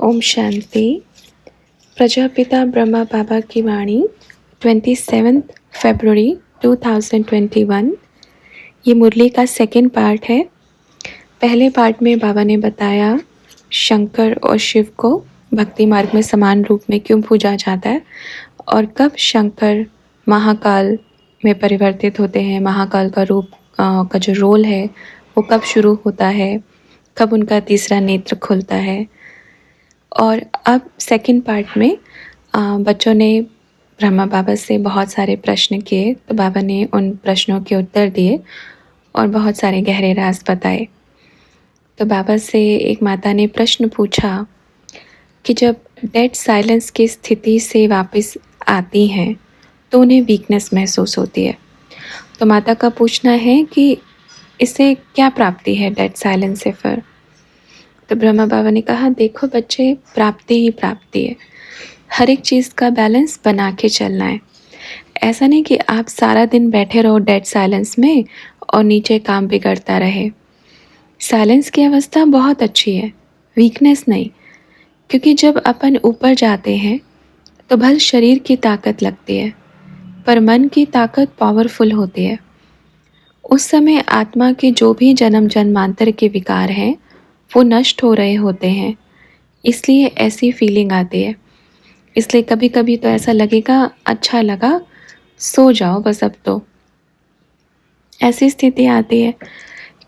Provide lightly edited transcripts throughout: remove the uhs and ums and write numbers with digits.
ओम शांति। प्रजापिता ब्रह्मा बाबा की वाणी 27 फरवरी 2021। ये मुरली का सेकंड पार्ट है। पहले पार्ट में बाबा ने बताया शंकर और शिव को भक्ति मार्ग में समान रूप में क्यों पूजा जाता है और कब शंकर महाकाल में परिवर्तित होते हैं, महाकाल का रूप का जो रोल है वो कब शुरू होता है, कब उनका तीसरा नेत्र खुलता है। और अब सेकंड पार्ट में बच्चों ने ब्रह्मा बाबा से बहुत सारे प्रश्न किए, तो बाबा ने उन प्रश्नों के उत्तर दिए और बहुत सारे गहरे राज बताए। तो बाबा से एक माता ने प्रश्न पूछा कि जब डेड साइलेंस की स्थिति से वापस आती हैं तो उन्हें वीकनेस महसूस होती है। तो माता का पूछना है कि इससे क्या प्राप्ति है डेड साइलेंस से फिर। तो ब्रह्मा बाबा ने कहा, देखो बच्चे, प्राप्ति ही प्राप्ति है। हर एक चीज़ का बैलेंस बना के चलना है। ऐसा नहीं कि आप सारा दिन बैठे रहो डेड साइलेंस में और नीचे काम बिगड़ता रहे। साइलेंस की अवस्था बहुत अच्छी है, वीकनेस नहीं। क्योंकि जब अपन ऊपर जाते हैं तो भल शरीर की ताकत लगती है, पर मन की ताकत पावरफुल होती है। उस समय आत्मा के जो भी जन्म जन्मांतर के विकार हैं वो नष्ट हो रहे होते हैं, इसलिए ऐसी फीलिंग आती है। इसलिए कभी कभी तो ऐसा लगेगा, अच्छा लगा, सो जाओ बस अब तो। ऐसी स्थिति आती है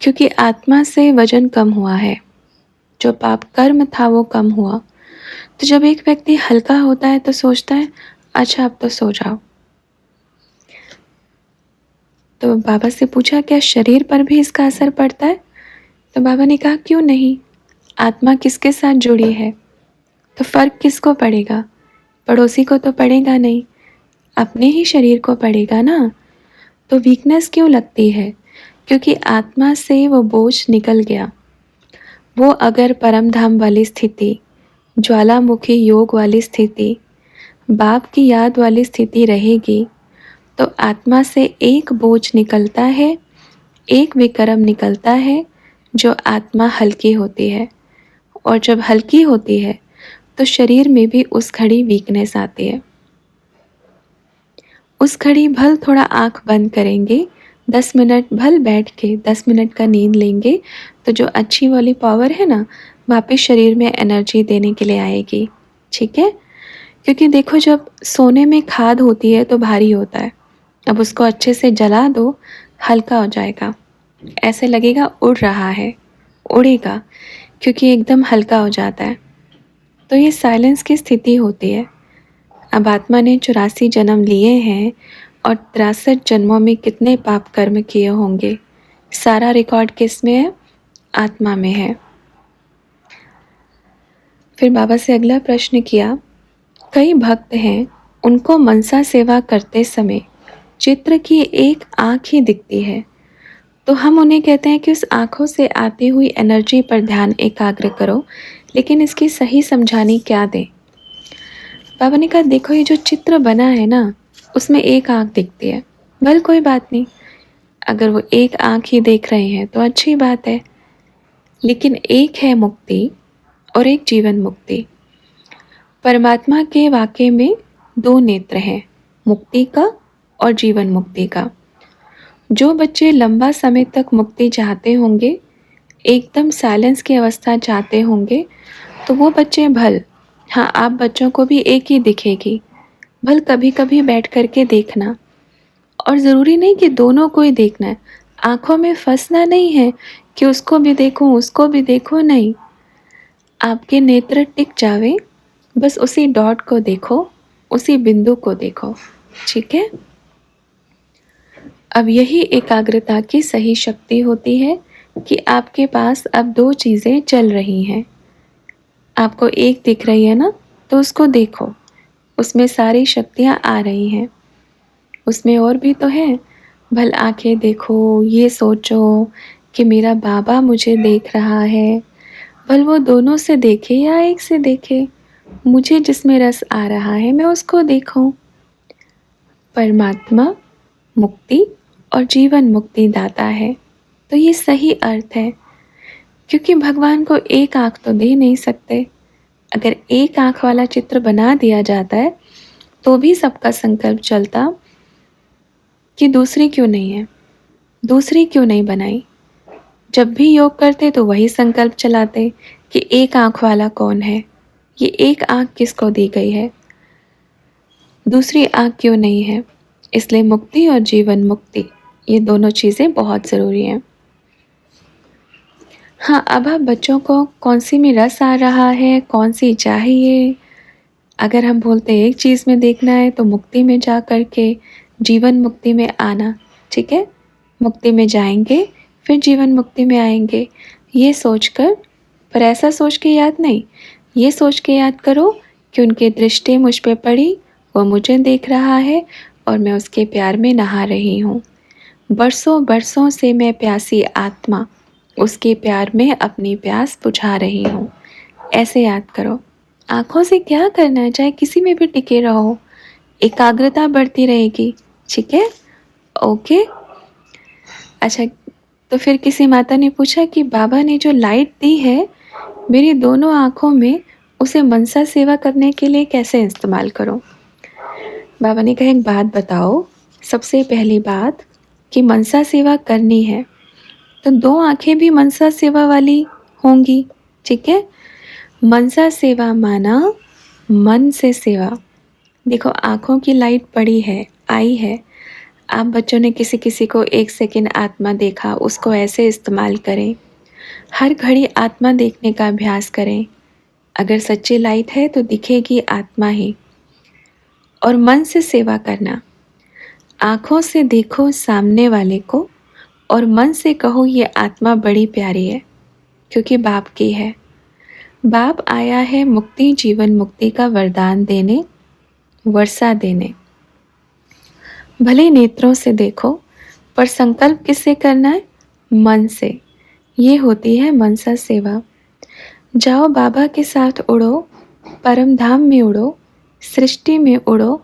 क्योंकि आत्मा से वजन कम हुआ है, जो पाप कर्म था वो कम हुआ। तो जब एक व्यक्ति हल्का होता है तो सोचता है, अच्छा अब तो सो जाओ। तो बाबा से पूछा, क्या शरीर पर भी इसका असर पड़ता है? तो बाबा ने कहा, क्यों नहीं। आत्मा किसके साथ जुड़ी है तो फर्क किसको पड़ेगा? पड़ोसी को तो पड़ेगा नहीं, अपने ही शरीर को पड़ेगा ना। तो वीकनेस क्यों लगती है? क्योंकि आत्मा से वो बोझ निकल गया। वो अगर परम धाम वाली स्थिति, ज्वालामुखी योग वाली स्थिति, बाप की याद वाली स्थिति रहेगी तो आत्मा से एक बोझ निकलता है, एक विक्रम निकलता है, जो आत्मा हल्की होती है। और जब हल्की होती है तो शरीर में भी उस घड़ी वीकनेस आती है। उस घड़ी भल थोड़ा आँख बंद करेंगे, 10 मिनट भल बैठ के 10 मिनट का नींद लेंगे तो जो अच्छी वाली पावर है ना, वापस शरीर में एनर्जी देने के लिए आएगी। ठीक है? क्योंकि देखो, जब सोने में खाद होती है तो भारी होता है, अब उसको अच्छे से जला दो, हल्का हो जाएगा। ऐसे लगेगा उड़ रहा है, उड़ेगा, क्योंकि एकदम हल्का हो जाता है। तो ये साइलेंस की स्थिति होती है। अब आत्मा ने 84 जन्म लिए हैं और 63 जन्मों में कितने पाप कर्म किए होंगे, सारा रिकॉर्ड किस में है? आत्मा में है। फिर बाबा से अगला प्रश्न किया, कई भक्त हैं, उनको मनसा सेवा करते समय चित्र की एक आँख ही दिखती है, तो हम उन्हें कहते हैं कि उस आँखों से आती हुई एनर्जी पर ध्यान एकाग्र करो, लेकिन इसकी सही समझानी क्या दें? बाबा ने कहा, देखो ये जो चित्र बना है ना, उसमें एक आँख दिखती है। बल कोई बात नहीं, अगर वो एक आँख ही देख रहे हैं तो अच्छी बात है, लेकिन एक है मुक्ति और एक जीवन मुक्ति। परमात्मा के वाक्य में 2 नेत्र हैं, मुक्ति का और जीवन मुक्ति का। जो बच्चे लंबा समय तक मुक्ति चाहते होंगे, एकदम साइलेंस की अवस्था चाहते होंगे, तो वो बच्चे भल, हाँ आप बच्चों को भी एक ही दिखेगी, भल कभी कभी बैठ करके देखना। और ज़रूरी नहीं कि दोनों को ही देखना है, आँखों में फंसना नहीं है कि उसको भी देखूं उसको भी देखो, नहीं। आपके नेत्र टिक जावे, बस उसी डॉट को देखो, उसी बिंदु को देखो। ठीक है? अब यही एकाग्रता की सही शक्ति होती है कि आपके पास अब 2 चीज़ें चल रही हैं। आपको एक दिख रही है ना, तो उसको देखो, उसमें सारी शक्तियाँ आ रही हैं। उसमें और भी तो है, भल आंखें देखो, ये सोचो कि मेरा बाबा मुझे देख रहा है। भल वो दोनों से देखे या एक से देखे, मुझे जिसमें रस आ रहा है मैं उसको देखूं। परमात्मा मुक्ति और जीवन मुक्ति दाता है, तो ये सही अर्थ है। क्योंकि भगवान को एक आँख तो दे नहीं सकते, अगर एक आँख वाला चित्र बना दिया जाता है तो भी सबका संकल्प चलता कि दूसरी क्यों नहीं है, दूसरी क्यों नहीं बनाई। जब भी योग करते तो वही संकल्प चलाते कि एक आँख वाला कौन है, ये एक आँख किसको दी गई है, दूसरी आँख क्यों नहीं है। इसलिए मुक्ति और जीवन मुक्ति, ये दोनों चीज़ें बहुत ज़रूरी हैं। हाँ, अब आप बच्चों को कौन सी में रस आ रहा है, कौन सी चाहिए, अगर हम बोलते हैं एक चीज़ में देखना है तो मुक्ति में जा कर के जीवन मुक्ति में आना, ठीक है। मुक्ति में जाएंगे फिर जीवन मुक्ति में आएंगे, ये सोचकर, पर ऐसा सोच के याद नहीं, ये सोच के याद करो कि उनकी दृष्टि मुझ पे पड़ी, वो मुझे देख रहा है और मैं उसके प्यार में नहा रही हूँ। बरसों बरसों से मैं प्यासी आत्मा उसके प्यार में अपनी प्यास बुझा रही हूँ। ऐसे याद करो। आँखों से क्या करना है, चाहे किसी में भी टिके रहो, एकाग्रता बढ़ती रहेगी, ठीक है। ओके। अच्छा, तो फिर किसी माता ने पूछा कि बाबा ने जो लाइट दी है मेरी दोनों आँखों में, उसे मनसा सेवा करने के लिए कैसे इस्तेमाल करूं। बाबा ने कहा एक बात बताओ, सबसे पहली बात कि मनसा सेवा करनी है तो दो आंखें भी मनसा सेवा वाली होंगी, ठीक है। मनसा सेवा माना मन से सेवा। देखो आँखों की लाइट पड़ी है, आई है, आप बच्चों ने किसी किसी को 1 सेकंड आत्मा देखा, उसको ऐसे इस्तेमाल करें। हर घड़ी आत्मा देखने का अभ्यास करें। अगर सच्ची लाइट है तो दिखेगी आत्मा ही। और मन से सेवा करना, आँखों से देखो सामने वाले को और मन से कहो ये आत्मा बड़ी प्यारी है क्योंकि बाप की है। बाप आया है मुक्ति जीवन मुक्ति का वरदान देने, वर्षा देने। भले नेत्रों से देखो पर संकल्प किससे करना है, मन से। ये होती है मनसा सेवा। जाओ बाबा के साथ उड़ो, परम धाम में उड़ो, सृष्टि में उड़ो,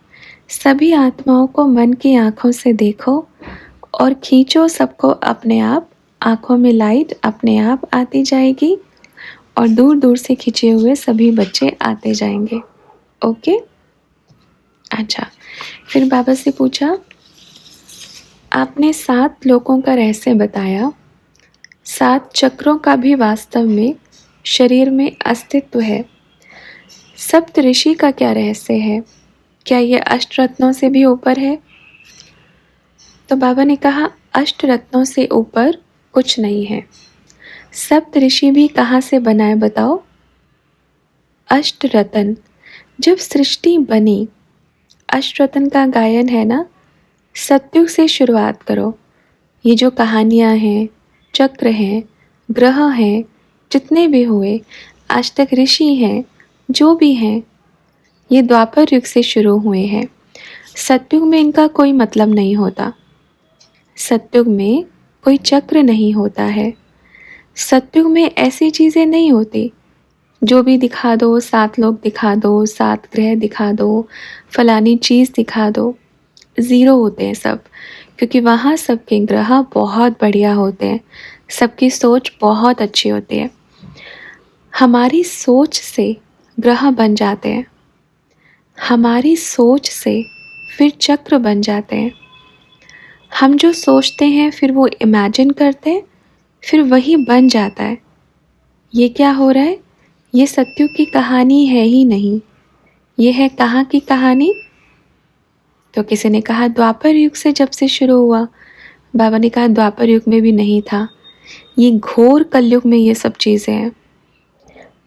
सभी आत्माओं को मन की आँखों से देखो और खींचो सबको अपने आप। आँखों में लाइट अपने आप आती जाएगी और दूर दूर से खींचे हुए सभी बच्चे आते जाएंगे। ओके। अच्छा, फिर बाबा से पूछा आपने 7 लोकों का रहस्य बताया, 7 चक्रों का भी वास्तव में शरीर में अस्तित्व है। सप्त ऋषि का क्या रहस्य है, क्या ये अष्ट रत्नों से भी ऊपर है। तो बाबा ने कहा अष्ट रत्नों से ऊपर कुछ नहीं है। सप्त ऋषि भी कहाँ से बनाए बताओ। अष्ट रत्न, जब सृष्टि बनी, अष्ट रत्न का गायन है ना, सतयुग से शुरुआत करो। ये जो कहानियाँ हैं, चक्र हैं, ग्रह हैं, जितने भी हुए आज तक, ऋषि हैं जो भी हैं, ये द्वापर युग से शुरू हुए हैं। सतयुग में इनका कोई मतलब नहीं होता, सतयुग में कोई चक्र नहीं होता है, सतयुग में ऐसी चीज़ें नहीं होती जो भी दिखा दो, 7 लोग दिखा दो, 7 ग्रह दिखा दो, फलानी चीज़ दिखा दो। ज़ीरो होते हैं सब, क्योंकि वहाँ सबके ग्रह बहुत बढ़िया होते हैं, सबकी सोच बहुत अच्छी होती है। हमारी सोच से ग्रह बन जाते हैं, हमारी सोच से फिर चक्र बन जाते हैं। हम जो सोचते हैं फिर वो इमेजिन करते हैं, फिर वही बन जाता है। ये क्या हो रहा है, ये सतयुग की कहानी है ही नहीं। ये है कहाँ की कहानी। तो किसी ने कहा द्वापर युग से जब से शुरू हुआ। बाबा ने कहा द्वापर युग में भी नहीं था, ये घोर कलयुग में ये सब चीज़ें हैं।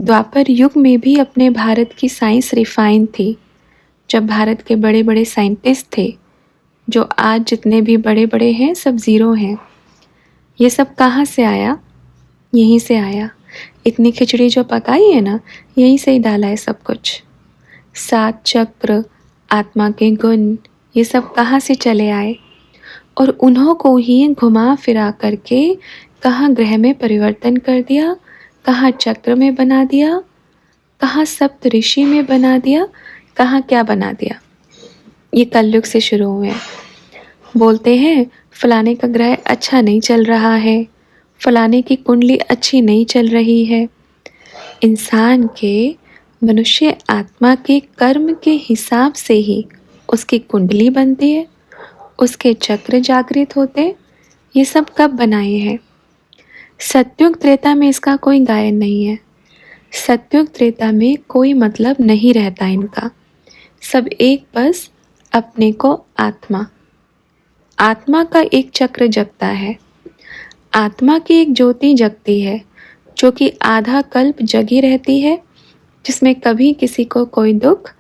द्वापर युग में भी अपने भारत की साइंस रिफाइन थी, जब भारत के बड़े बड़े साइंटिस्ट थे, जो आज जितने भी बड़े बड़े हैं सब ज़ीरो हैं। ये सब कहाँ से आया, यहीं से आया। इतनी खिचड़ी जो पकाई है ना, यहीं से ही डाला है सब कुछ। 7 चक्र, आत्मा के गुण, ये सब कहाँ से चले आए और उन्हों को ही घुमा फिरा करके कहाँ ग्रह में परिवर्तन कर दिया, कहाँ चक्र में बना दिया, कहाँ सप्त ऋषि में बना दिया, कहाँ क्या बना दिया। ये कलयुग से शुरू हुए हैं। बोलते हैं फलाने का ग्रह अच्छा नहीं चल रहा है, फलाने की कुंडली अच्छी नहीं चल रही है। इंसान के मनुष्य आत्मा के कर्म के हिसाब से ही उसकी कुंडली बनती है, उसके चक्र जागृत होते। ये सब कब बनाए हैं? सतयुग त्रेता में इसका कोई गायन नहीं है। सतयुग त्रेता में कोई मतलब नहीं रहता इनका। सब एक बस अपने को आत्मा, आत्मा का एक चक्र जगता है। आत्मा की एक ज्योति जगती है जो कि आधा कल्प जगी रहती है, जिसमें कभी किसी को कोई दुख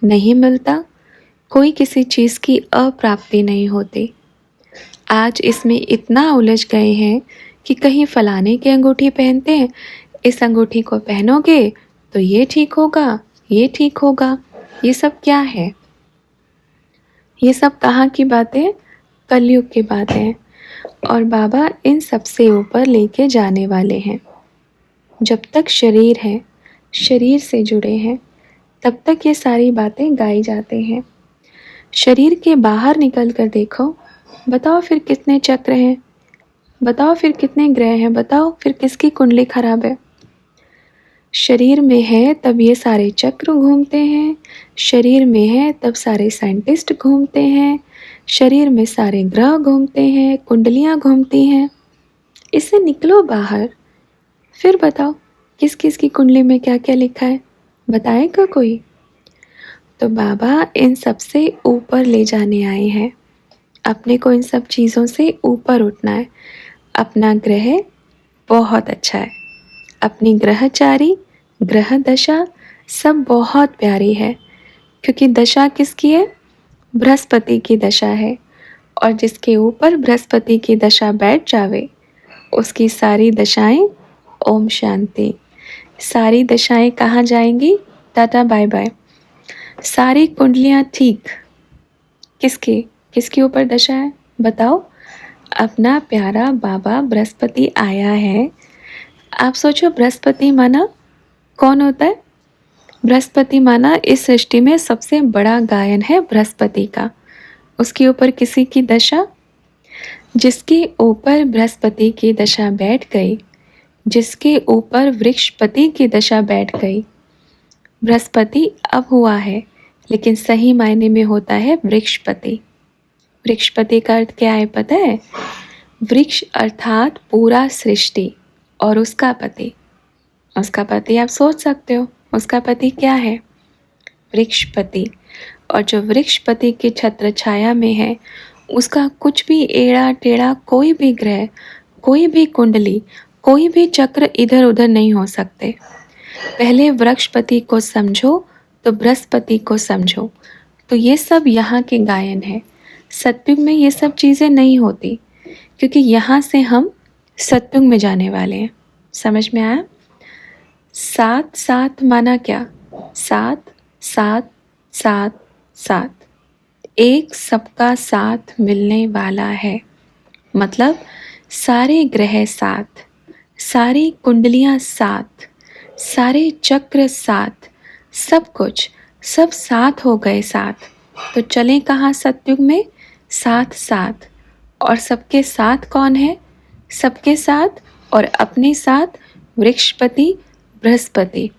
नहीं मिलता, कोई किसी चीज़ की अप्राप्ति नहीं होती। आज इसमें इतना उलझ गए हैं कि कहीं फलाने की अंगूठी पहनते हैं, इस अंगूठी को पहनोगे तो ये ठीक होगा, ये ठीक होगा। ये सब क्या है? ये सब कहाँ की बातें? कलयुग की बातें हैं। और बाबा इन सबसे ऊपर लेके जाने वाले हैं। जब तक शरीर है, शरीर से जुड़े हैं, तब तक ये सारी बातें गाई जाते हैं। शरीर के बाहर निकल कर देखो, बताओ फिर कितने चक्र हैं, बताओ फिर कितने ग्रह हैं, बताओ फिर किसकी कुंडली खराब है। शरीर में है तब ये सारे चक्र घूमते हैं, शरीर में है तब सारे साइंटिस्ट घूमते हैं, शरीर में सारे ग्रह घूमते हैं, कुंडलियाँ घूमती हैं। इससे निकलो बाहर, फिर बताओ किस किस की कुंडली में क्या क्या लिखा है, बताएगा कोई? तो बाबा इन सब से ऊपर ले जाने आए हैं। अपने को इन सब चीज़ों से ऊपर उठना है। अपना ग्रह बहुत अच्छा है, अपनी ग्रहचारी, ग्रह दशा सब बहुत प्यारी है, क्योंकि दशा किसकी है? बृहस्पति की दशा है। और जिसके ऊपर बृहस्पति की दशा बैठ जावे, उसकी सारी दशाएं, ओम शांति, सारी दशाएं कहाँ जाएंगी? Tata bye bye. सारी कुंडलियाँ ठीक। किसकी किसके ऊपर दशा है बताओ? अपना प्यारा बाबा बृहस्पति आया है। आप सोचो बृहस्पति माना कौन होता है? बृहस्पति माना इस सृष्टि में सबसे बड़ा गायन है बृहस्पति का। उसके ऊपर किसी की दशा, जिसके ऊपर बृहस्पति की दशा बैठ गई, जिसके ऊपर वृक्षपति की दशा बैठ गई। बृहस्पति अब हुआ है, लेकिन सही मायने में होता है वृक्षपति। वृक्षपति का अर्थ क्या है पता है? वृक्ष अर्थात पूरा सृष्टि, और उसका पति। उसका पति आप सोच सकते हो, उसका पति क्या है? वृक्षपति। और जो वृक्षपति की छत्र छाया में है, उसका कुछ भी एड़ा टेढ़ा कोई भी ग्रह, कोई भी कुंडली, कोई भी चक्र इधर उधर नहीं हो सकते। पहले वृक्षपति को समझो तो बृहस्पति को समझो। तो ये सब यहाँ के गायन है। सतयुग में ये सब चीज़ें नहीं होती, क्योंकि यहाँ से हम सतयुग में जाने वाले हैं। समझ में आया? सात सात माना क्या? सात सात सात सात, एक सबका साथ मिलने वाला है। मतलब सारे ग्रह साथ, सारी कुंडलियाँ साथ, सारे चक्र साथ, सब कुछ सब साथ हो गए साथ। तो चलें कहाँ सतयुग में? साथ साथ। और सबके साथ कौन है? सबके साथ और अपने साथ वृक्षपति बृहस्पति।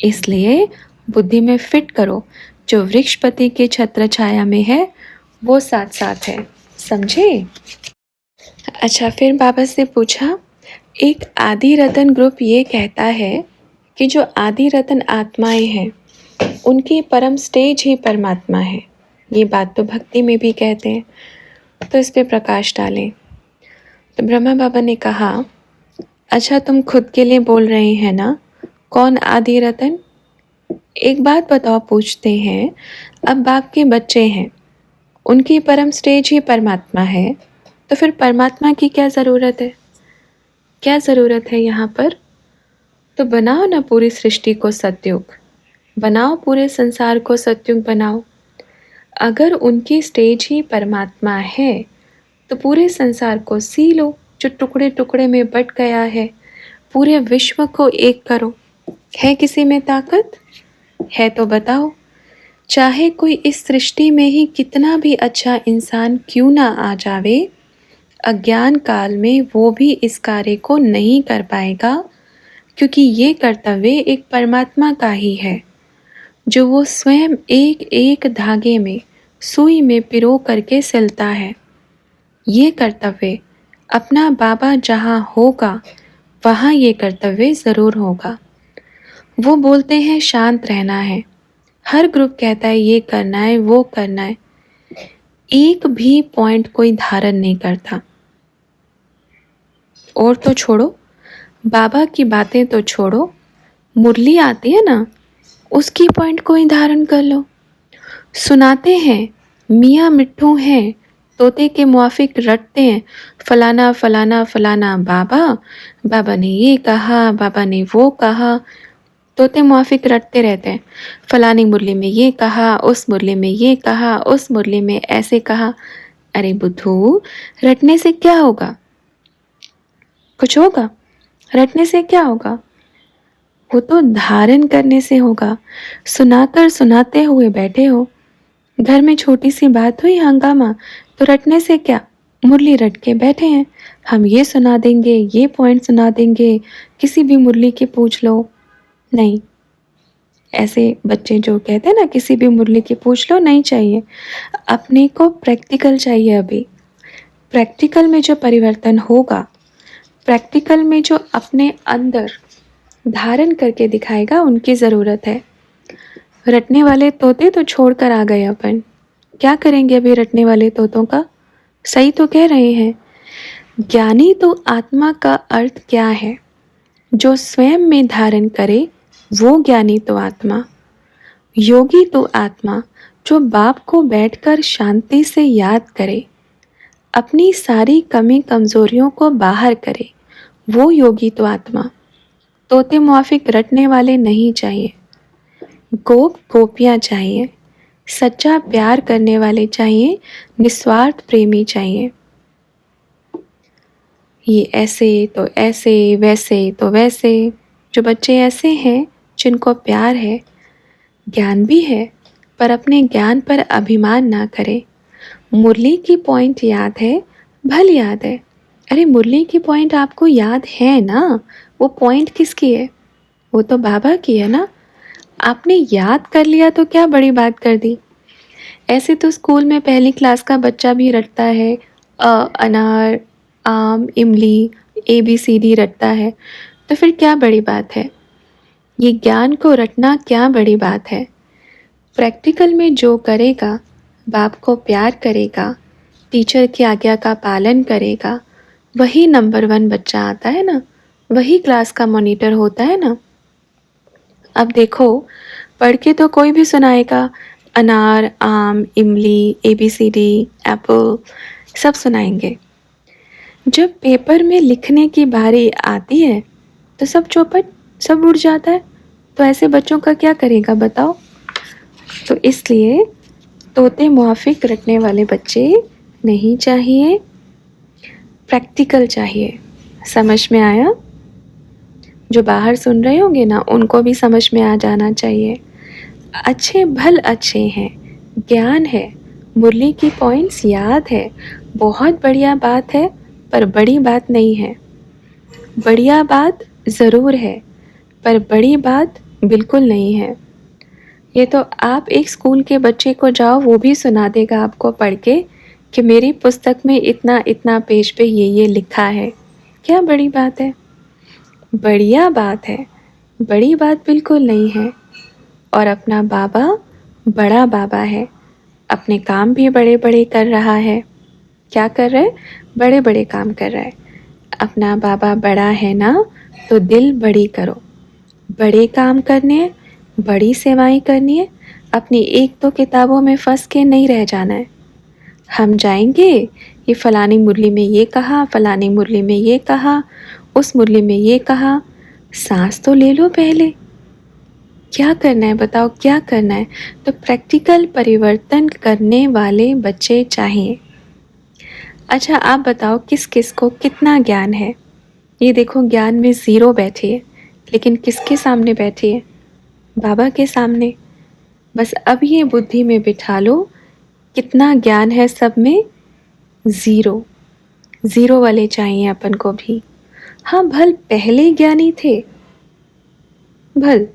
इसलिए बुद्धि में फिट करो, जो वृक्षपति के छत्र छाया में है वो साथ साथ है। समझे? अच्छा, फिर बाबा से पूछा, एक आदि रतन ग्रुप ये कहता है कि जो आदि रतन आत्माएं हैं उनकी परम स्टेज ही परमात्मा है। ये बात तो भक्ति में भी कहते हैं, तो इस पे प्रकाश डालें। तो ब्रह्मा बाबा ने कहा, अच्छा तुम खुद के लिए बोल रहे हैं ना, कौन आदि रतन? एक बात बताओ, पूछते हैं, अब बाप के बच्चे हैं, उनकी परम स्टेज ही परमात्मा है, तो फिर परमात्मा की क्या ज़रूरत है? क्या ज़रूरत है यहाँ पर? तो बनाओ ना पूरी सृष्टि को सतयुग, बनाओ पूरे संसार को सतयुग बनाओ। अगर उनकी स्टेज ही परमात्मा है तो पूरे संसार को सी लो, जो टुकड़े टुकड़े में बट गया है, पूरे विश्व को एक करो। है किसी में ताकत? है तो बताओ। चाहे कोई इस सृष्टि में ही कितना भी अच्छा इंसान क्यों ना आ जावे, अज्ञान काल में वो भी इस कार्य को नहीं कर पाएगा, क्योंकि ये कर्तव्य एक परमात्मा का ही है। जो वो स्वयं एक एक धागे में सुई में पिरो करके सिलता है। ये कर्तव्य अपना बाबा जहाँ होगा वहाँ ये कर्तव्य ज़रूर होगा। वो बोलते हैं शांत रहना है, हर ग्रुप कहता है ये करना है वो करना है, एक भी पॉइंट कोई धारण नहीं करता। और तो छोड़ो, बाबा की बातें तो छोड़ो, मुरली आती है ना, उसकी पॉइंट कोई धारण कर लो। सुनाते हैं, मियाँ मिट्ठू हैं, तोते के मुआफिक रटते हैं, फलाना फलाना फलाना बाबा, बाबा ने ये कहा, बाबा ने वो कहा, तोते मुआफिक रटते रहते हैं। फलानी मुरली में ये कहा, उस मुरली में ये कहा, उस मुरली में ऐसे कहा। अरे बुद्धू, रटने से क्या होगा? कुछ होगा? रटने से क्या होगा? वो तो धारण करने से होगा। सुनाकर सुनाते हुए बैठे हो, घर में छोटी सी बात हुई हंगामा, तो रटने से क्या? मुरली रट के बैठे हैं, हम ये सुना देंगे, ये पॉइंट सुना देंगे, किसी भी मुरली के पूछ लो। नहीं, ऐसे बच्चे जो कहते हैं ना किसी भी मुरली की पूछ लो, नहीं चाहिए। अपने को प्रैक्टिकल चाहिए। अभी प्रैक्टिकल में जो परिवर्तन होगा, प्रैक्टिकल में जो अपने अंदर धारण करके दिखाएगा, उनकी ज़रूरत है। रटने वाले तोते तो छोड़कर आ गए अपन, क्या करेंगे अभी रटने वाले तोतों का? सही तो कह रहे हैं। ज्ञानी तो आत्मा का अर्थ क्या है? जो स्वयं में धारण करे वो ज्ञानी तो आत्मा। योगी तो आत्मा जो बाप को बैठकर शांति से याद करे, अपनी सारी कमी कमजोरियों को बाहर करे, वो योगी तो आत्मा। तोते मुआफिक रटने वाले नहीं चाहिए, गोप गोपियाँ चाहिए, सच्चा प्यार करने वाले चाहिए, निस्वार्थ प्रेमी चाहिए। ये ऐसे तो ऐसे, वैसे तो वैसे, जो बच्चे ऐसे हैं जिनको प्यार है, ज्ञान भी है, पर अपने ज्ञान पर अभिमान ना करें। मुरली की पॉइंट याद है, भल याद है। अरे मुरली की पॉइंट आपको याद है ना, वो पॉइंट किसकी है? वो तो बाबा की है ना। आपने याद कर लिया तो क्या बड़ी बात कर दी। ऐसे तो स्कूल में पहली क्लास का बच्चा भी रटता है, अनार, आम, इमली, ABCD रटता है, तो फिर क्या बड़ी बात है? ये ज्ञान को रटना क्या बड़ी बात है? प्रैक्टिकल में जो करेगा, बाप को प्यार करेगा, टीचर की आज्ञा का पालन करेगा, वही नंबर 1 बच्चा आता है ना, वही क्लास का मॉनिटर होता है ना। अब देखो, पढ़ के तो कोई भी सुनाएगा, अनार, आम, इमली, ABCD, एप्पल, सब सुनाएंगे। जब पेपर में लिखने की बारी आती है तो सब चौपट, सब उड़ जाता है। तो ऐसे बच्चों का क्या करेगा बताओ? तो इसलिए तोते मुआफिक रटने वाले बच्चे नहीं चाहिए, प्रैक्टिकल चाहिए। समझ में आया? जो बाहर सुन रहे होंगे ना, उनको भी समझ में आ जाना चाहिए। अच्छे भल अच्छे हैं, ज्ञान है, मुरली की पॉइंट्स याद है, बहुत बढ़िया बात है, पर बड़ी बात नहीं है। बढ़िया बात ज़रूर है, पर बड़ी बात बिल्कुल नहीं है। ये तो आप एक स्कूल के बच्चे को जाओ, वो भी सुना देगा आपको पढ़ के कि मेरी पुस्तक में इतना इतना पेज पे ये लिखा है। क्या बड़ी बात है? बढ़िया बात है, बड़ी बात बिल्कुल नहीं है। और अपना बाबा बड़ा बाबा है, अपने काम भी बड़े बड़े कर रहा है। क्या कर रहा है? बड़े बड़े काम कर रहा है। अपना बाबा बड़ा है ना, तो दिल बड़ी करो, बड़े काम करने हैं, बड़ी सेवाएं करनी है। अपनी एक दो किताबों में फंस के नहीं रह जाना है। हम जाएंगे, ये फलानी मुरली में ये कहा, फलानी मुरली में ये कहा, उस मुरली में ये कहा। सांस तो ले लो पहले। क्या करना है बताओ, क्या करना है? तो प्रैक्टिकल परिवर्तन करने वाले बच्चे चाहिए। अच्छा आप बताओ, किस किस को कितना ज्ञान है? ये देखो, ज्ञान में 0 बैठी है, लेकिन किसके सामने बैठी है? बाबा के सामने। बस अब ये बुद्धि में बिठा लो, कितना ज्ञान है सब में? 0। 0 वाले चाहिए अपन को भी। हाँ भल पहले ज्ञानी थे, भल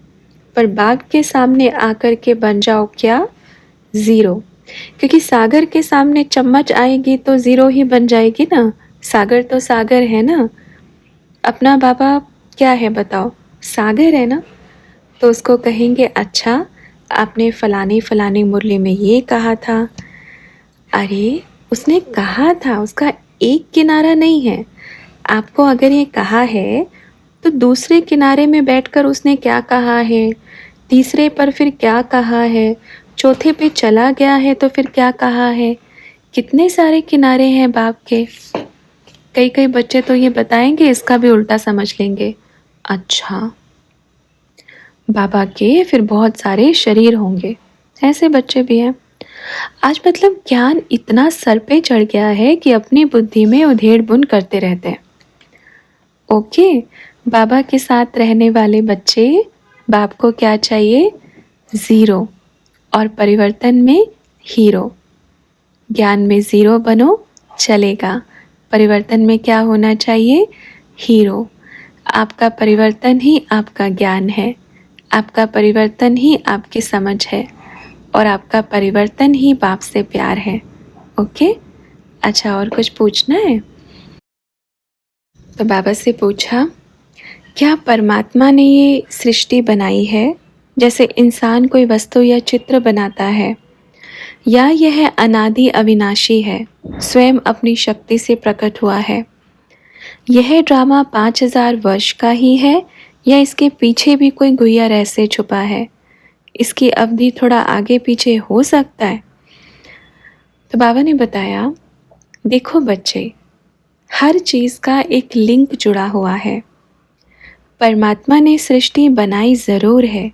पर बाप के सामने आकर के बन जाओ क्या? ज़ीरो। क्योंकि सागर के सामने चम्मच आएगी तो ज़ीरो ही बन जाएगी ना। सागर तो सागर है ना। अपना बाबा क्या है बताओ? सागर है ना। तो उसको कहेंगे अच्छा आपने फलानी फलानी मुरली में ये कहा था। अरे उसने कहा था, उसका एक किनारा नहीं है। आपको अगर ये कहा है तो दूसरे किनारे में बैठकर उसने क्या कहा है, तीसरे पर फिर क्या कहा है, चौथे पे चला गया है तो फिर क्या कहा है। कितने सारे किनारे हैं बाप के। कई कई बच्चे तो ये बताएंगे, इसका भी उल्टा समझ लेंगे। अच्छा बाबा के फिर बहुत सारे शरीर होंगे, ऐसे बच्चे भी हैं। आज मतलब ज्ञान इतना सर पे चढ़ गया है कि अपनी बुद्धि में उधेड़ बुन करते रहते हैं। ओके, बाबा के साथ रहने वाले बच्चे, बाप को क्या चाहिए? ज़ीरो, और परिवर्तन में हीरो। ज्ञान में ज़ीरो बनो चलेगा, परिवर्तन में क्या होना चाहिए? हीरो। आपका परिवर्तन ही आपका ज्ञान है, आपका परिवर्तन ही आपकी समझ है, और आपका परिवर्तन ही बाप से प्यार है। ओके, अच्छा और कुछ पूछना है? तो बाबा से पूछा, क्या परमात्मा ने ये सृष्टि बनाई है जैसे इंसान कोई वस्तु या चित्र बनाता है, या यह अनादि अविनाशी है, स्वयं अपनी शक्ति से प्रकट हुआ है? यह ड्रामा 5000 वर्ष का ही है या इसके पीछे भी कोई गुह्य रहस्य छुपा है? इसकी अवधि थोड़ा आगे पीछे हो सकता है? तो बाबा ने बताया, देखो बच्चे, हर चीज़ का एक लिंक जुड़ा हुआ है। परमात्मा ने सृष्टि बनाई ज़रूर है,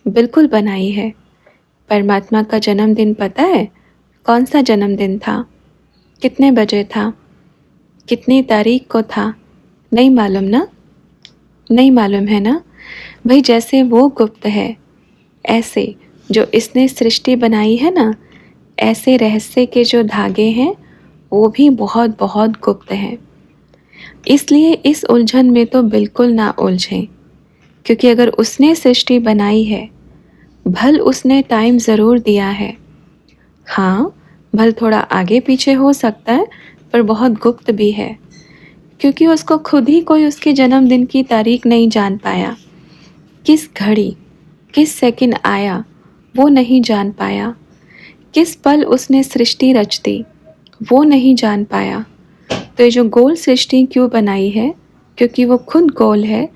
बिल्कुल बनाई है। परमात्मा का जन्मदिन पता है? कौन सा जन्मदिन था? कितने बजे था? कितनी तारीख को था? नहीं मालूम ना? नहीं मालूम है ना? भाई जैसे वो गुप्त है, ऐसे जो इसने सृष्टि बनाई है ना, ऐसे रहस्य के जो धागे हैं वो भी बहुत बहुत गुप्त हैं। इसलिए इस उलझन में तो बिल्कुल ना उलझें, क्योंकि अगर उसने सृष्टि बनाई है, भल उसने टाइम ज़रूर दिया है। हाँ, भल थोड़ा आगे पीछे हो सकता है, पर बहुत गुप्त भी है, क्योंकि उसको खुद ही कोई उसके जन्मदिन की तारीख नहीं जान पाया। किस घड़ी, किस सेकंड आया, वो नहीं जान पाया। किस पल उसने सृष्टि रच दी, वो नहीं जान पाया। तो ये जो गोल सृष्टि क्यों बनाई है? क्योंकि वो खुद गोल है,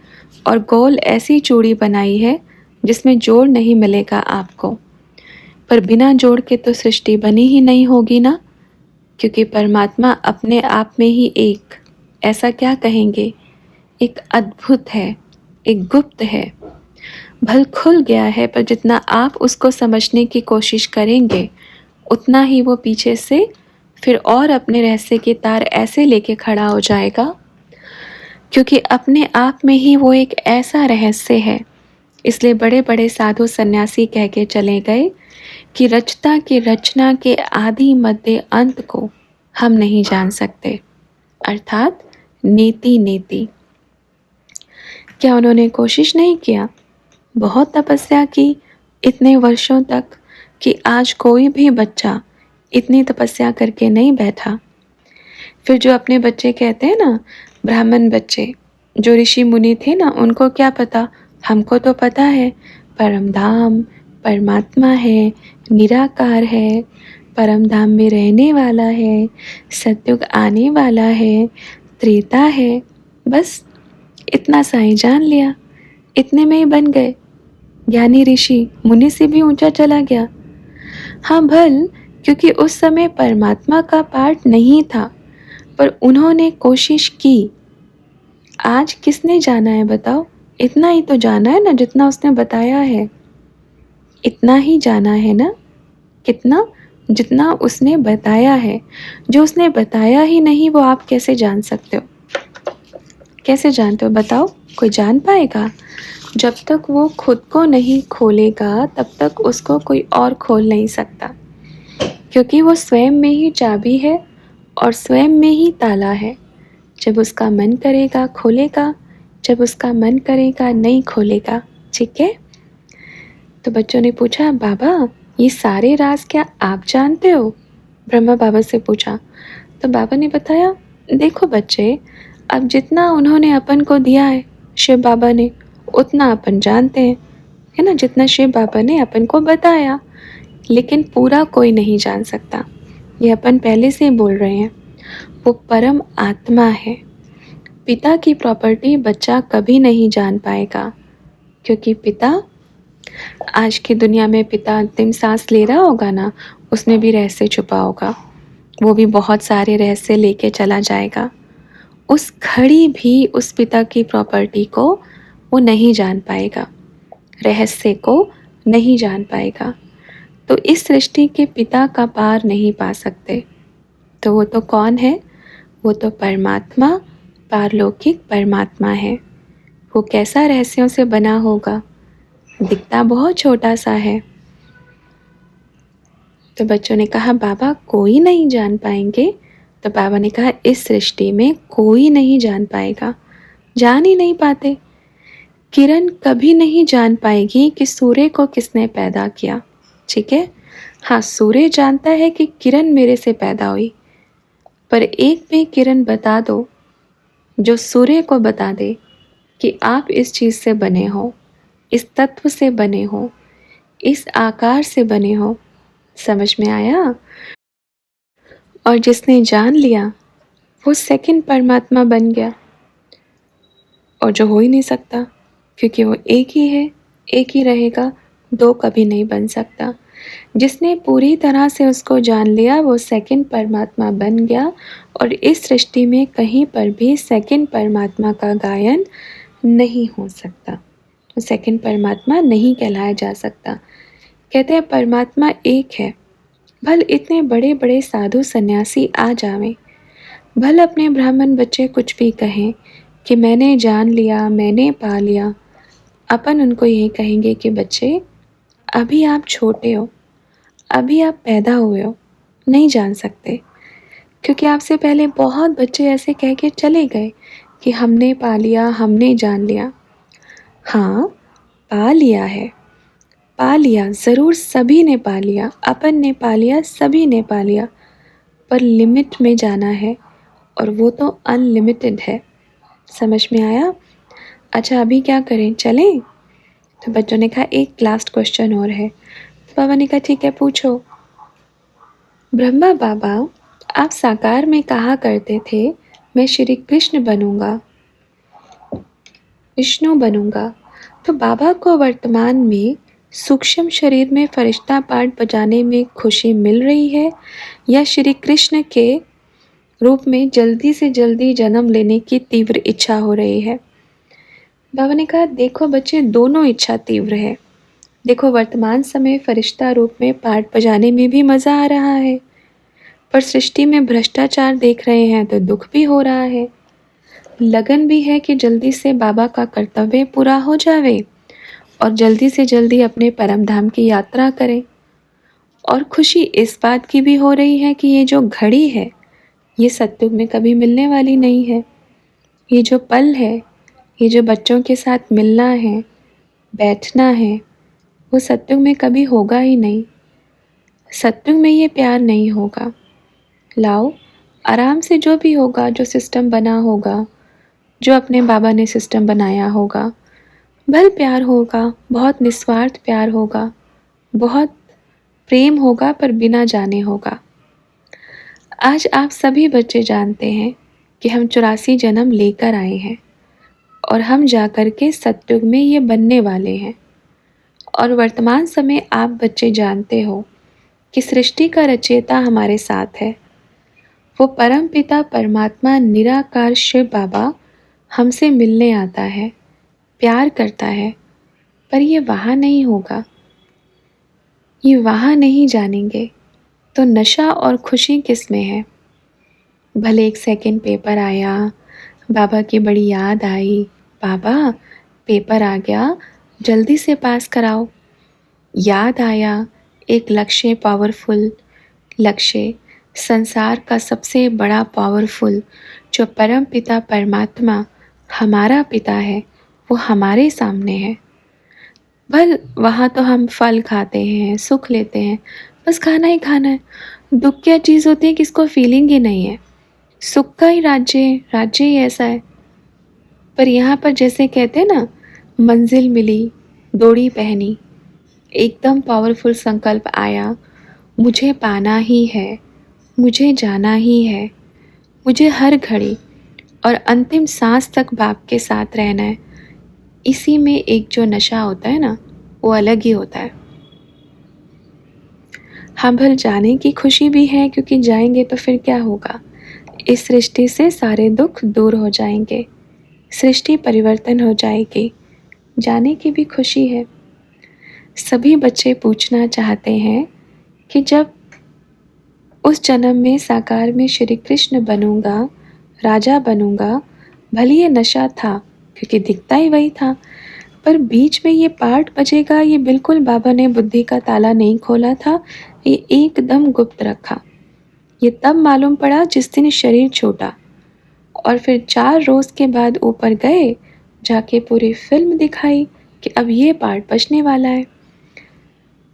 और गोल ऐसी चूड़ी बनाई है जिसमें जोड़ नहीं मिलेगा आपको। पर बिना जोड़ के तो सृष्टि बनी ही नहीं होगी ना, क्योंकि परमात्मा अपने आप में ही एक, ऐसा क्या कहेंगे, एक अद्भुत है, एक गुप्त है। भल खुल गया है, पर जितना आप उसको समझने की कोशिश करेंगे उतना ही वो पीछे से फिर और अपने रहस्य के तार ऐसे लेके खड़ा हो जाएगा, क्योंकि अपने आप में ही वो एक ऐसा रहस्य है। इसलिए बड़े बड़े साधु सन्यासी कह के चले गए कि रचता की रचना के आदि मध्य अंत को हम नहीं जान सकते, अर्थात नेति नेति। क्या उन्होंने कोशिश नहीं किया? बहुत तपस्या की इतने वर्षों तक, कि आज कोई भी बच्चा इतनी तपस्या करके नहीं बैठा। फिर जो अपने बच्चे कहते हैं ना, ब्राह्मण बच्चे, जो ऋषि मुनि थे ना, उनको क्या पता? हमको तो पता है परम धाम परमात्मा है, निराकार है, परम धाम में रहने वाला है, सतयुग आने वाला है, त्रेता है, बस इतना सा ही जान लिया। इतने में ही बन गए ज्ञानी ऋषि, मुनि से भी ऊंचा चला गया। हाँ भल, क्योंकि उस समय परमात्मा का पाठ नहीं था, पर उन्होंने कोशिश की। आज किसने जाना है बताओ? इतना ही तो जाना है ना जितना उसने बताया है, इतना ही जाना है ना। कितना? जितना उसने बताया है। जो उसने बताया ही नहीं वो आप कैसे जान सकते हो? कैसे जानते हो बताओ? कोई जान पाएगा? जब तक वो खुद को नहीं खोलेगा तब तक उसको कोई और खोल नहीं सकता, क्योंकि वो स्वयं में ही चाबी है और स्वयं में ही ताला है। जब उसका मन करेगा खोलेगा, जब उसका मन करेगा नहीं खोलेगा। ठीक है? तो बच्चों ने पूछा, बाबा ये सारे राज क्या आप जानते हो? ब्रह्मा बाबा से पूछा। तो बाबा ने बताया, देखो बच्चे, अब जितना उन्होंने अपन को दिया है शिव बाबा ने, उतना अपन जानते हैं, है ना, जितना शिव बाबा ने अपन को बताया, लेकिन पूरा कोई नहीं जान सकता। ये अपन पहले से ही बोल रहे हैं। वो परम आत्मा है। पिता की प्रॉपर्टी बच्चा कभी नहीं जान पाएगा, क्योंकि पिता, आज की दुनिया में पिता अंतिम सांस ले रहा होगा ना, उसमें भी रहस्य छुपा होगा। वो भी बहुत सारे रहस्य लेके चला जाएगा। उस घड़ी भी उस पिता की प्रॉपर्टी को वो नहीं जान पाएगा, रहस्य को नहीं जान पाएगा। तो इस सृष्टि के पिता का पार नहीं पा सकते। तो वो तो कौन है? वो तो परमात्मा, पारलौकिक परमात्मा है। वो कैसा रहस्यों से बना होगा? दिखता बहुत छोटा सा है। तो बच्चों ने कहा, बाबा कोई नहीं जान पाएंगे। तो बाबा ने कहा, इस सृष्टि में कोई नहीं जान पाएगा, जान ही नहीं पाते। किरण कभी नहीं जान पाएगी कि सूर्य को किसने पैदा किया, ठीक है। हाँ, सूर्य जानता है कि किरण मेरे से पैदा हुई, पर एक भी किरण बता दो जो सूर्य को बता दे कि आप इस चीज़ से बने हो, इस तत्व से बने हो, इस आकार से बने हो। समझ में आया? और जिसने जान लिया वो सेकंड परमात्मा बन गया, और जो हो ही नहीं सकता, क्योंकि वो एक ही है, एक ही रहेगा, दो कभी नहीं बन सकता। जिसने पूरी तरह से उसको जान लिया वो सेकंड परमात्मा बन गया, और इस सृष्टि में कहीं पर भी सेकंड परमात्मा का गायन नहीं हो सकता। तो सेकंड परमात्मा नहीं कहलाया जा सकता। कहते हैं परमात्मा एक है। भल इतने बड़े बड़े साधु सन्यासी आ जावें, भल अपने ब्राह्मण बच्चे कुछ भी कहें कि मैंने जान लिया, मैंने पा लिया, अपन उनको यही कहेंगे कि बच्चे अभी आप छोटे हो, अभी आप पैदा हुए हो, नहीं जान सकते, क्योंकि आपसे पहले बहुत बच्चे ऐसे कह के चले गए कि हमने पा लिया, हमने जान लिया। हाँ, पा लिया है, पा लिया ज़रूर, सभी ने पा लिया, अपन ने पा लिया, सभी ने पा लिया, पर लिमिट में जाना है, और वो तो अनलिमिटेड है। समझ में आया? अच्छा, अभी क्या करें, चलें? तो बच्चों ने कहा एक लास्ट क्वेश्चन और है। तो बाबा ने कहा ठीक है, पूछो। ब्रह्मा बाबा, आप साकार में कहा करते थे मैं श्री कृष्ण बनूंगा, विष्णु बनूंगा, तो बाबा को वर्तमान में सूक्ष्म शरीर में फरिश्ता पाठ बजाने में खुशी मिल रही है, या श्री कृष्ण के रूप में जल्दी से जल्दी जन्म लेने की तीव्र इच्छा हो रही है? बाबा ने कहा, देखो बच्चे, दोनों इच्छा तीव्र है। देखो, वर्तमान समय फरिश्ता रूप में पाठ बजाने में भी मज़ा आ रहा है, पर सृष्टि में भ्रष्टाचार देख रहे हैं तो दुख भी हो रहा है। लगन भी है कि जल्दी से बाबा का कर्तव्य पूरा हो जावे और जल्दी से जल्दी अपने परम धाम की यात्रा करें। और खुशी इस बात की भी हो रही है कि ये जो घड़ी है ये सत्युग में कभी मिलने वाली नहीं है। ये जो पल है, ये जो बच्चों के साथ मिलना है, बैठना है, वो सत्युग में कभी होगा ही नहीं। सत्युग में ये प्यार नहीं होगा। लाओ, आराम से जो भी होगा, जो सिस्टम बना होगा, जो अपने बाबा ने सिस्टम बनाया होगा, भल प्यार होगा, बहुत निस्वार्थ प्यार होगा, बहुत प्रेम होगा, पर बिना जाने होगा। आज आप सभी बच्चे जानते हैं कि हम 84 जन्म लेकर आए हैं, और हम जाकर के सत्युग में ये बनने वाले हैं। और वर्तमान समय आप बच्चे जानते हो कि सृष्टि का रचयिता हमारे साथ है। वो परम पिता परमात्मा निराकार शिव बाबा हमसे मिलने आता है, प्यार करता है, पर ये वहाँ नहीं होगा, ये वहाँ नहीं जानेंगे। तो नशा और खुशी किस में है? भले एक सेकंड पेपर आया, बाबा की बड़ी याद आई, बाबा पेपर आ गया, जल्दी से पास कराओ। याद आया एक लक्ष्य, पावरफुल लक्ष्य, संसार का सबसे बड़ा पावरफुल, जो परम पिता परमात्मा हमारा पिता है, वो हमारे सामने है। भल वहाँ तो हम फल खाते हैं, सुख लेते हैं, बस खाना ही खाना है। दुख क्या चीज़ होती है कि इसको फीलिंग ही नहीं है। सुख का ही राज्य है, राज्य ही ऐसा है। पर यहाँ पर जैसे कहते हैं ना, मंजिल मिली, डोरी पहनी, एकदम पावरफुल संकल्प आया, मुझे पाना ही है, मुझे जाना ही है, मुझे हर घड़ी और अंतिम सांस तक बाप के साथ रहना है। इसी में एक जो नशा होता है ना, वो अलग ही होता है। हाँ, भल जाने की खुशी भी है क्योंकि जाएंगे तो फिर क्या होगा, इस सृष्टि से सारे दुख दूर हो जाएंगे, सृष्टि परिवर्तन हो जाएगी। जाने की भी खुशी है। सभी बच्चे पूछना चाहते हैं कि जब उस जन्म में साकार में श्री कृष्ण बनूंगा, राजा बनूंगा, भले ये नशा था क्योंकि दिखता ही वही था, पर बीच में ये पार्ट बजेगा, ये बिल्कुल बाबा ने बुद्धि का ताला नहीं खोला था, ये एकदम गुप्त रखा। ये तब मालूम पड़ा जिस दिन शरीर छूटा और फिर 4 रोज़ के बाद ऊपर गए, जाके पूरी फिल्म दिखाई कि अब ये पार्ट बजने वाला है।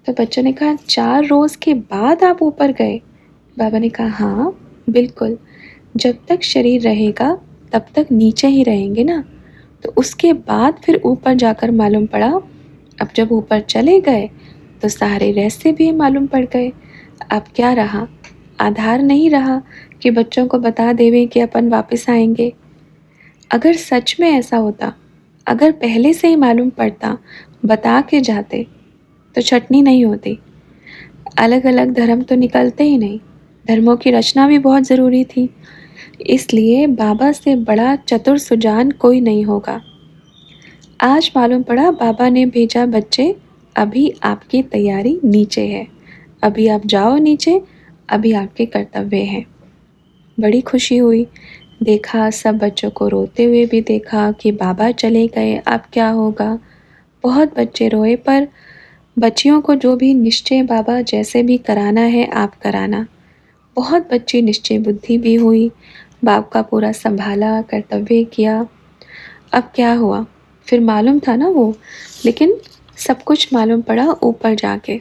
तो बच्चों ने कहा 4 रोज़ के बाद आप ऊपर गए? बाबा ने कहा हाँ बिल्कुल, जब तक शरीर रहेगा तब तक नीचे ही रहेंगे ना, तो उसके बाद फिर ऊपर जाकर मालूम पड़ा। अब जब ऊपर चले गए तो सारे रहस्य भी मालूम पड़ गए। अब क्या रहा, आधार नहीं रहा कि बच्चों को बता देवे कि अपन वापस आएंगे। अगर सच में ऐसा होता, अगर पहले से ही मालूम पड़ता, बता के जाते, तो छटनी नहीं होती। अलग अलग धर्म तो निकलते ही नहीं, धर्मों की रचना भी बहुत ज़रूरी थी। इसलिए बाबा से बड़ा चतुर सुजान कोई नहीं होगा। आज मालूम पड़ा बाबा ने भेजा बच्चे, अभी आपकी तैयारी नीचे है, अभी आप जाओ नीचे, अभी आपके कर्तव्य हैं। बड़ी खुशी हुई, देखा सब बच्चों को रोते हुए भी देखा कि बाबा चले गए, अब क्या होगा। बहुत बच्चे रोए, पर बच्चियों को जो भी निश्चय बाबा जैसे भी कराना है आप कराना। बहुत बच्ची निश्चय बुद्धि भी हुई, बाप का पूरा संभाला, कर्तव्य किया। अब क्या हुआ, फिर मालूम था ना वो, लेकिन सब कुछ मालूम पड़ा ऊपर जाके।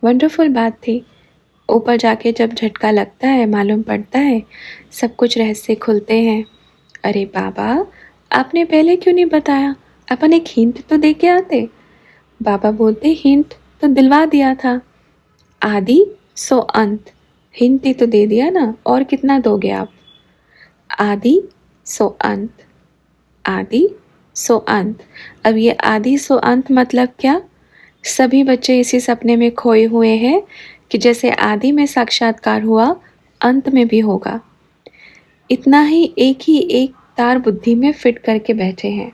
वंडरफुल बात थी। ऊपर जाके जब झटका लगता है, मालूम पड़ता है, सब कुछ रहस्य खुलते हैं। अरे बाबा, आपने पहले क्यों नहीं बताया, अपन एक हिंट तो दे के आते। बाबा बोलते हिंट तो दिलवा दिया था, आदि सो अंत, हिंट ही तो दे दिया ना, और कितना दोगे आप। आदि सो अंत, आदि सो अंत। अब ये आदि सो अंत मतलब क्या, सभी बच्चे इसी सपने में खोए हुए हैं कि जैसे आदि में साक्षात्कार हुआ, अंत में भी होगा। इतना ही एक तार बुद्धि में फिट करके बैठे हैं,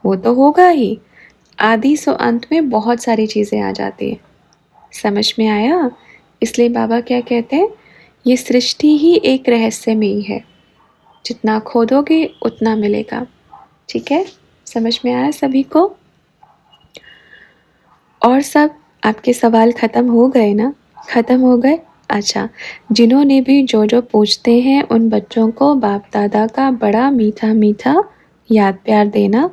वो तो होगा ही। आदि सो अंत में बहुत सारी चीज़ें आ जाती हैं। समझ में आया? इसलिए बाबा क्या कहते हैं, ये सृष्टि ही एक रहस्य में ही है, जितना खोदोगे उतना मिलेगा। ठीक है, समझ में आया सभी को? और सब आपके सवाल ख़त्म हो गए ना? ख़त्म हो गए? अच्छा, जिन्होंने भी जो जो पूछते हैं उन बच्चों को बाप दादा का बड़ा मीठा मीठा याद प्यार देना।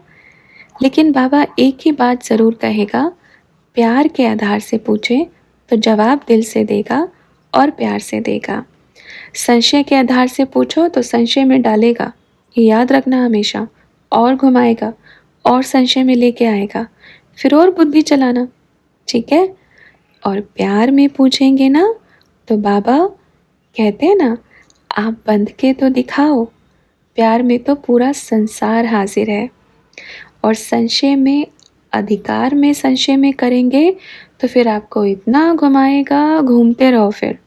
लेकिन बाबा एक ही बात ज़रूर कहेगा, प्यार के आधार से पूछें तो जवाब दिल से देगा और प्यार से देगा। संशय के आधार से पूछो तो संशय में डालेगा, ये याद रखना हमेशा, और घुमाएगा और संशय में लेके आएगा, फिर और बुद्धि चलाना। ठीक है? और प्यार में पूछेंगे ना तो बाबा कहते हैं ना, आप बंध के तो दिखाओ, प्यार में तो पूरा संसार हाजिर है। और संशय में, अधिकार में संशय में करेंगे तो फिर आपको इतना घुमाएगा, घूमते रहो। फिर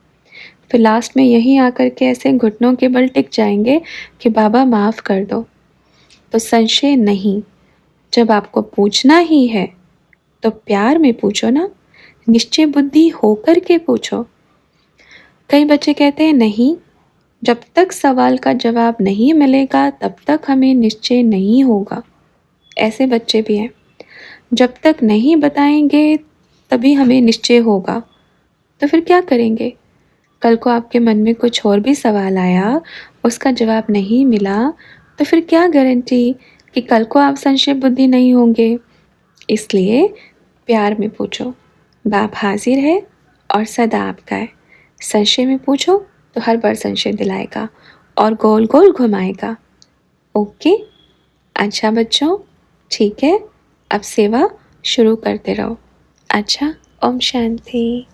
लास्ट में यहीं आकर के ऐसे घुटनों के बल टिक जाएंगे कि बाबा माफ़ कर दो। तो संशय नहीं, जब आपको पूछना ही है तो प्यार में पूछो ना, निश्चय बुद्धि होकर के पूछो। कई बच्चे कहते हैं नहीं, जब तक सवाल का जवाब नहीं मिलेगा तब तक हमें निश्चय नहीं होगा। ऐसे बच्चे भी हैं, जब तक नहीं बताएंगे तभी हमें निश्चय होगा। तो फिर क्या करेंगे, कल को आपके मन में कुछ और भी सवाल आया, उसका जवाब नहीं मिला, तो फिर क्या गारंटी कि कल को आप संशय बुद्धि नहीं होंगे। इसलिए प्यार में पूछो, बाप हाजिर है और सदा आपका है। संशय में पूछो तो हर बार संशय दिलाएगा और गोल गोल घुमाएगा। ओके, अच्छा बच्चों, ठीक है, अब सेवा शुरू करते रहो। अच्छा, ओम शांति।